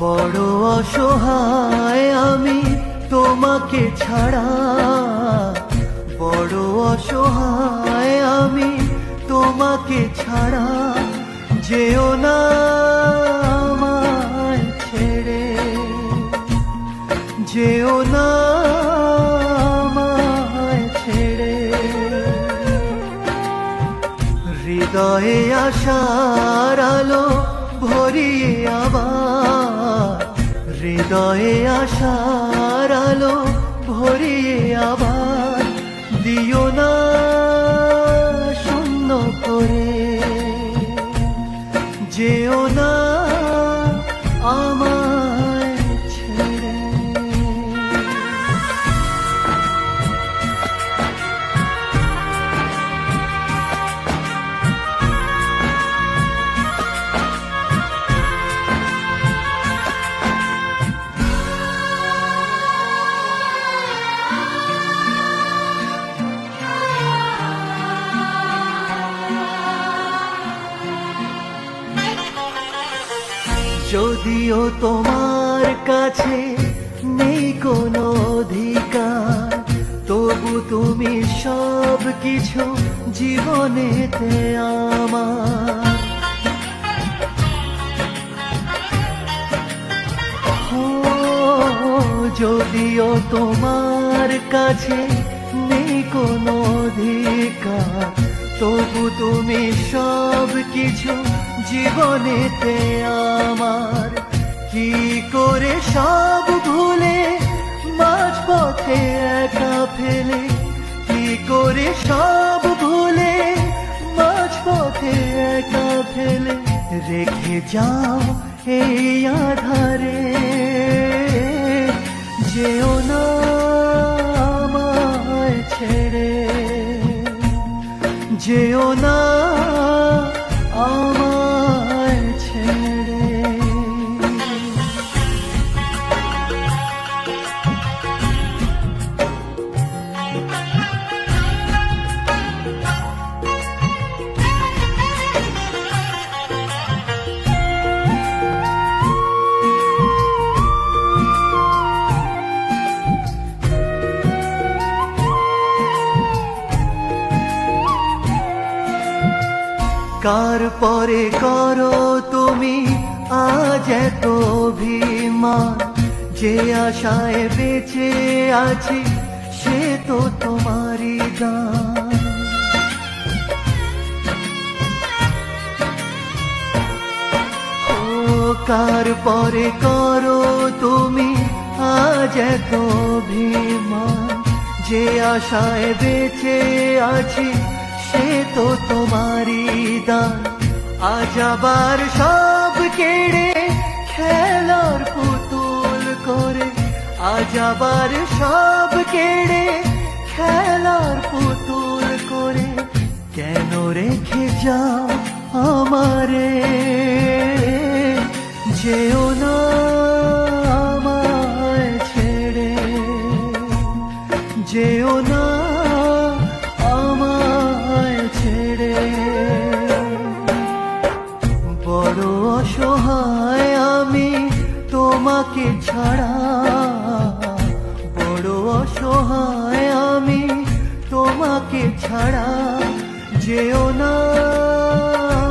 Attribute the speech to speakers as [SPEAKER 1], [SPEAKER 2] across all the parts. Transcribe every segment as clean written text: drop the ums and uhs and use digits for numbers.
[SPEAKER 1] বড় অসহায় আমি তোমাকে ছাড়া, বড় অসহায় আমি তোমাকে ছাড়া। যেও না আমায় ছেড়ে, যেও না আমায় ছেড়ে। হৃদয়ে আশার আলো ভরিয়ে আবার, হৃদয়ে আশার আলো ভরিয়ে আবার দিও না শূন্য করে। যেও না আমায় ছেড়ে। যদিও তোমার কাছে নেই কোনো অধিকার, তবু তুমি সব কিছু জীবনেতে আমার। যদিও তোমার কাছে নেই কোনো অধিকার, তবু তুমি সব কিছু জীবনেতে আমার। কি করে সব ভুলে মাঝপথে একা ফেলে, কি করে সব ভুলে মাঝপথে একা ফেলে রেখে যাও এই আধারে। যেও না আমায় ছেড়ে, যেও না আমায় ছেড়ে। কার পরে করো তুমি আজ এত অভিমান, যে আশায় বেঁচে আছি সে তো তোমারই দান। ও কার পরে করো তুমি আজ এত অভিমান, যে আশায় বেঁচে আছি সে তো তোমারই দান। আজ আবার সব কেড়ে খেলার পুতুল করে, আজ আবার সব কেড়ে খেলার পুতুল করে কেন রেখে যাও আমারে। যেও না আমায় ছেড়ে, যেও না আমায় ছেড়ে। বড় অসহায় আমি তোমাকে ছাড়া, বড় অসহায় আমি তোমাকে ছাড়া। যেও না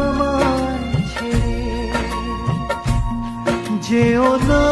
[SPEAKER 1] আমায় ছেড়ে, যেও না।